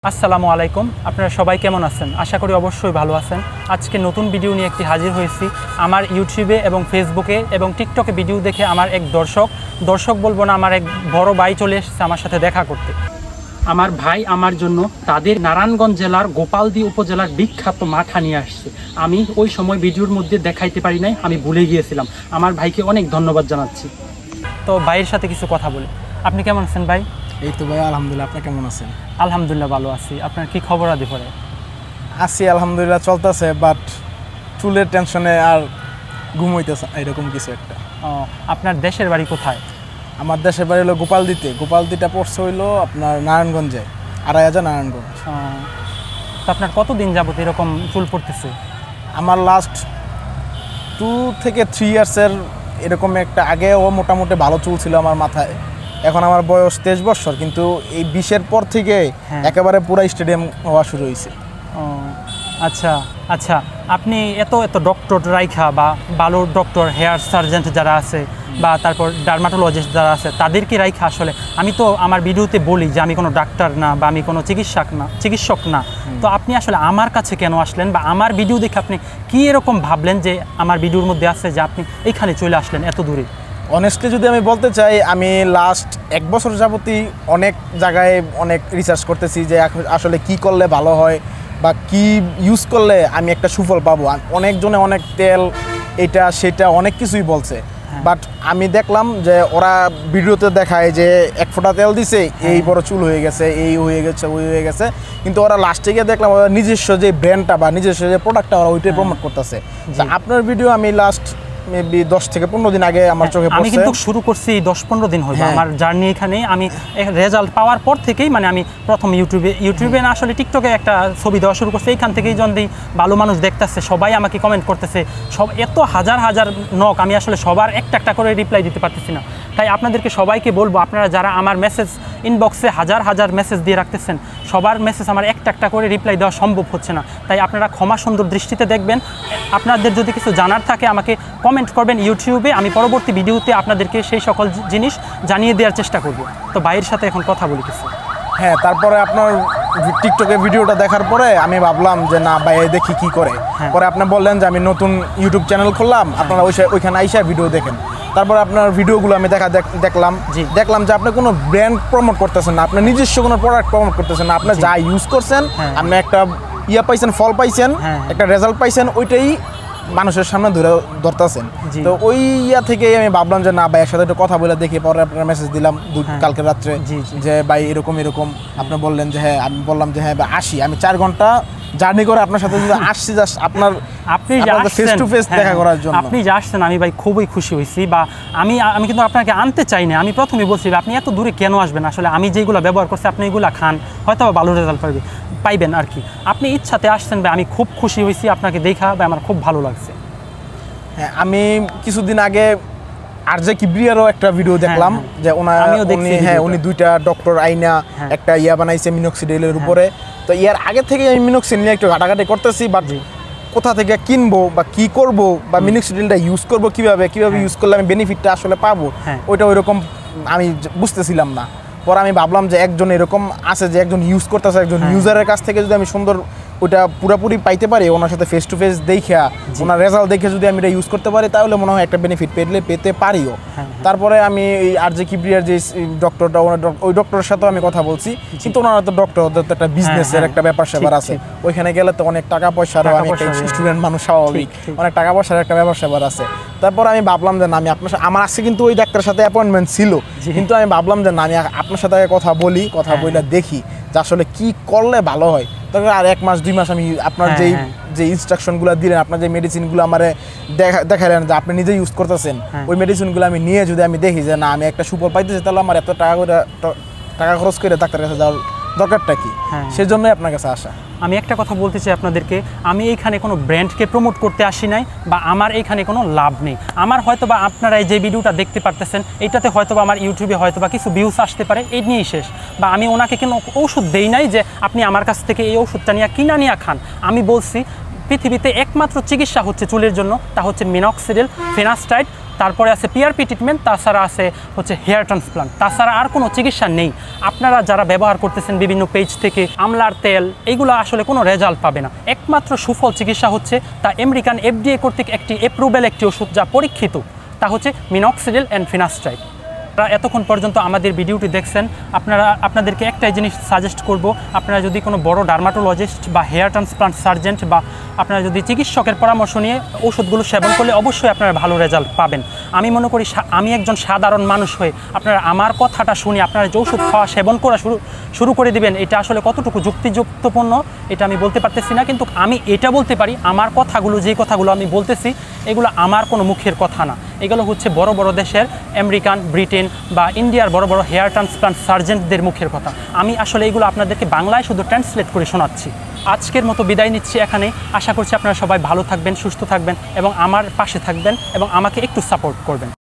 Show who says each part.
Speaker 1: আসসালামু আলাইকুম, আপনারা সবাই কেমন আছেন? আশা করি অবশ্যই ভালো আছেন। আজকে নতুন ভিডিও নিয়ে একটি হাজির হয়েছি। আমার ইউটিউবে এবং ফেসবুকে এবং টিকটকে ভিডিও দেখে আমার এক দর্শক বলবো না, আমার এক বড় ভাই চলে এসেছে আমার সাথে দেখা করতে। আমার ভাই আমার জন্য তাদের নারায়ণগঞ্জ জেলার গোপালদী উপজেলার বিখ্যাত মাঠা নিয়ে আসছে। আমি ওই সময় ভিডিওর মধ্যে দেখাইতে পারি নাই, আমি ভুলে গিয়েছিলাম। আমার ভাইকে অনেক ধন্যবাদ জানাচ্ছি। তো ভাইয়ের সাথে কিছু কথা বলি। আপনি কেমন আছেন ভাই?
Speaker 2: এই তো ভাই আলহামদুলিল্লাহ, আপনি কেমন আছেন?
Speaker 1: আলহামদুলিল্লাহ ভালো আছি। আপনার কি খবর আদি পরে?
Speaker 2: আছি আলহামদুলিল্লাহ, চলতেছে, বাট চুলের টেনশনে আর ঘুমাইতেছে এরকম কিছু একটা।
Speaker 1: আপনার দেশের বাড়ি কোথায়?
Speaker 2: আমার দেশের বাড়ি হলো গোপালদিটা পড়ছে হইলো আপনার নারায়ণগঞ্জে, আড়াইহাজার নারায়ণগঞ্জ।
Speaker 1: তো আপনার কতদিন যাবত এরকম চুল পড়তেছে?
Speaker 2: আমার লাস্ট 2 থেকে 3 ইয়ার্সের এরকম একটা, আগেও মোটামুটি ভালো চুল ছিল আমার মাথায়। এখন আমার বয়স 23 বছর, কিন্তু এই 20-এর পর থেকে একেবারে পুরা স্টেডিয়াম হওয়া শুরু হয়েছে।
Speaker 1: আচ্ছা আচ্ছা, আপনি এত ডক্টর রাইখা বা ভালো ডক্টর, হেয়ার সার্জেন্ট যারা আছে বা তারপর ডার্মাটোলজিস্ট যারা আছে, তাদেরকে রাইখা, আসলে আমি তো আমার ভিডিওতে বলি যে আমি কোনো ডাক্তার না বা আমি কোনো চিকিৎসক না। তো আপনি আসলে আমার কাছে কেন আসলেন বা আমার ভিডিও দেখে আপনি কি এরকম ভাবলেন যে আমার ভিডিওর মধ্যে আছে যে আপনি এইখানে চলে আসলেন এত দূরে?
Speaker 2: অনেস্টলি যদি আমি বলতে চাই, আমি লাস্ট 1 বছর যাবতই অনেক জায়গায় অনেক রিসার্চ করতেছি যে আসলে কি করলে ভালো হয় বা কি ইউজ করলে আমি একটা সুফল পাবো। অনেকজনে অনেক তেল, এটা সেটা অনেক কিছুই বলছে, বাট আমি দেখলাম যে ওরা ভিডিওতে দেখায় যে 1 ফোঁটা তেল দিছে, এই বড় চুল হয়ে গেছে, এই হয়ে গেছে, ওই হয়ে গেছে, কিন্তু ওরা লাস্টে গিয়ে দেখলাম ওরা নিজস্ব যে ব্র্যান্ডটা বা নিজস্ব যে প্রোডাক্টটা ওরা ওইটাই প্রমোট করতেছে। আপনার ভিডিও আমি লাস্ট মেবি 10 থেকে 15 দিন আগে আমার চোখে পড়ছে।
Speaker 1: আমি কিন্তু শুরু করছি 10-15 দিন হইলো আমার জার্নি এখানে। আমি রেজাল্ট পাওয়ার পর থেকেই, মানে আমি প্রথম ইউটিউবে না, আসলে টিকটকে একটা ছবি দেওয়া শুরু করছে। এইখান থেকেই যদি ভালো মানুষ দেখতেছে, সবাই আমাকে কমেন্ট করতেছে, সব এত হাজার নক, আমি আসলে সবার একটা করে রিপ্লাই দিতে পারতেছি না। তাই আপনাদেরকে সবাইকে বলবো, আপনারা যারা আমার মেসেজ ইনবক্সে হাজার মেসেজ দিয়ে রাখতেছেন, সবার মেসেজ আমার একটা করে রিপ্লাই দেওয়া সম্ভব হচ্ছে না। তাই আপনারা ক্ষমা সুন্দর দৃষ্টিতে দেখবেন। আপনাদের যদি কিছু জানার থাকে আমাকে কমেন্ট করবেন ইউটিউবে, আমি পরবর্তী ভিডিওতে আপনাদেরকে সেই সকল জিনিস জানিয়ে দেওয়ার চেষ্টা করব। তো ভাইয়ের সাথে এখন কথা বলি কিছু।
Speaker 2: হ্যাঁ, তারপরে আপনার টিকটকে ভিডিওটা দেখার পরে আমি ভাবলাম যে না ভাই দেখি কি করে। পরে আপনি বললেন যে আমি নতুন ইউটিউব চ্যানেল খুললাম, আপনারা ওইখানে আইসা ভিডিও দেখেন। তারপর আপনার ভিডিওগুলো আমি দেখলাম যে আপনি কোনো ব্র্যান্ড প্রমোট করতেছেন না, আপনার নিজস্ব কোনো প্রোডাক্ট প্রমোট করতেছেন না, আপনি যা ইউজ করছেন, আপনি একটা পাইছেন, ফল পাইছেন, একটা রেজাল্ট পাইছেন, ওইটাই মানুষের সামনে ধরতেছেন। তো ওই থেকে আমি ভাবলাম যে না ভাই একসাথে একটু কথা বলে দেখি। পরে আপনার মেসেজ দিলাম কালকে রাত্রে যে ভাই এরকম আপনি বললেন যে হ্যাঁ, আমি বললাম যে হ্যাঁ আসি। আমি 4 ঘন্টা জার্নি করে আপনার সাথে আসছি জাস্ট আপনি ফেস টু ফেস দেখা করার জন্য।
Speaker 1: আপনি যে আসছেন আমি ভাই খুবই খুশি হয়েছি। বা আমি কিন্তু আপনাকে আনতে চাই না। আমি প্রথমেই বলছি আপনি এত দূরে কেন আসবেন? আসলে আমি যেগুলো ব্যবহার করছি আপনি এগুলো খান, হয়তো ভালো রেজাল্ট পাইবেন আর কি। আপনি ইচ্ছাতে আসছেন ভাই, আমি খুব খুশি হয়েছি আপনাকে দেখা, ভাই আমার খুব ভালো লাগছে।
Speaker 2: হ্যাঁ, আমি কিছুদিন আগে আরজে কিবরিয়ারও একটা ভিডিও দেখলাম যে উনি 2টা ডক্টর আইনা একটা বানাইছে মিনোক্সিডিলের উপরে। তো আগে থেকে আমি মিনোক্সিডিল নিয়ে একটু ঘাটাঘাটি করতেছি, বাট কোথা থেকে কিনবো বা কি করব বা মিনোক্সিডিলটা ইউজ করবো কিভাবে ইউজ করলে আমি বেনিফিটটা আসলে পাবো, ওইটা ওইরকম আমি বুঝতেছিলাম না। পরে আমি ভাবলাম যে একজন এরকম আছে যে একজন ইউজ করতেছে, একজন ইউজারের কাছ থেকে যদি আমি সুন্দর ওইটা পুরোপুরি পাইতে পারি, ওনার সাথে ফেস টু ফেস দেখা, ওনার রেজাল্ট দেখে যদি আমি এটা ইউজ করতে পারি, তাহলে মনে হয় একটা বেনিফিট পেতে পারিও। তারপরে আমি এই আরজে কিবরিয়ার যে ডক্টরটা, ওই ডক্টরের সাথেও আমি কথা বলছি, কিন্তু ওনারা তো ডক্টর, ওদের তো একটা বিজনেসের একটা ব্যাপার স্যাপার আছে। ওইখানে গেলে তো অনেক টাকা পয়সারও, আমি একটা স্টুডেন্ট মানুষ, স্বাভাবিক অনেক টাকা পয়সার একটা ব্যাপার স্যাপার আছে। তারপর আমি ভাবলাম যে না, আমি আমার আজকে কিন্তু ওই ডাক্তারের সাথে অ্যাপয়েন্টমেন্ট ছিল, কিন্তু আমি ভাবলাম যে না, আমি আপনার সাথে কথা বলি, বলে দেখি যে আসলে কি করলে ভালো হয়। তবে আর 1 মাস 2 মাস আমি আপনার যে ইনস্ট্রাকশনগুলো দিলেন, আপনার যে মেডিসিনগুলো আমার দেখালেন যে আপনি নিজে ইউজ করতেছেন, ওই মেডিসিনগুলো আমি নিয়ে যদি আমি দেখি যে না আমি একটা সুফল পাইতেছি, তাহলে আমার এত টাকা খরচ করে ডাক্তারের কাছে যাওয়ার দরকারটা কি? সেই জন্যই আপনার কাছে আসা।
Speaker 1: আমি একটা কথা বলতে চাই আপনাদেরকে, আমি এইখানে কোনো ব্র্যান্ডকে প্রমোট করতে আসি নাই, বা আমার এইখানে কোনো লাভ নেই। আমার হয়তো বা আপনারা যে ভিডিওটা দেখতে পারতেছেন, এইটাতে হয়তো বা আমার ইউটিউবে হয়তো বা কিছু ভিউজ আসতে পারে, এই নিয়েই শেষ। বা আমি ওনাকে কোনো ওষুধ দেই নাই যে আপনি আমার কাছ থেকে এই ওষুধটা নিয়ে খান। আমি বলছি পৃথিবীতে একমাত্র চিকিৎসা হচ্ছে চুলের জন্য, তা হচ্ছে মিনক্সিডিল, ফিনাস্টাইড তারপরে আছে পিআরপি ট্রিটমেন্ট, তাছাড়া আছে হচ্ছে হেয়ার ট্রান্সপ্লান্ট, তাছাড়া আর কোনো চিকিৎসা নেই। আপনারা যারা ব্যবহার করতেছেন বিভিন্ন পেজ থেকে আমলার তেল, এইগুলো আসলে কোনো রেজাল্ট পাবে না। একমাত্র সুফল চিকিৎসা হচ্ছে তা আমেরিকান FDA কর্তৃক একটি অ্যাপ্রুভেল একটি ওষুধ যা পরীক্ষিত, তা হচ্ছে মিনক্সিডিল অ্যান্ড ফিনাস্ট্রাইড। এতক্ষণ পর্যন্ত আমাদের ভিডিওটি দেখছেন, আপনাদেরকে একটাই জিনিস সাজেস্ট করব, আপনারা যদি কোনো বড় ডার্মাটোলজিস্ট বা হেয়ার ট্রান্সপ্লান্ট সার্জেন্ট বা আপনারা যদি চিকিৎসকের পরামর্শ নিয়ে ওষুধগুলো সেবন করলে অবশ্যই আপনারা ভালো রেজাল্ট পাবেন। আমি মনে করি আমি একজন সাধারণ মানুষ হয়ে আপনারা আমার কথাটা শুনে আপনারা যে ওষুধ খাওয়া সেবন করা শুরু করে দিবেন, এটা আসলে কতটুকু যুক্তিযুক্তপূর্ণ এটা আমি বলতে পারতেছি না, কিন্তু আমি এটা বলতে পারি আমার কথাগুলো, যে কথাগুলো আমি বলতেছি এগুলো আমার কোনো মুখের কথা না, এগুলো হচ্ছে বড় বড় দেশের আমেরিকান, ব্রিটেন বা ইন্ডিয়ার বড় বড় হেয়ার ট্রান্সপ্লান্ট সার্জেন্টদের মুখের কথা। আমি আসলে এগুলো আপনাদেরকে বাংলায় শুধু ট্রান্সলেট করে শোনাচ্ছি। আজকের মতো বিদায় নিচ্ছি এখানে। আশা করছি আপনারা সবাই ভালো থাকবেন, সুস্থ থাকবেন এবং আমার পাশে থাকবেন এবং আমাকে একটু সাপোর্ট করবেন।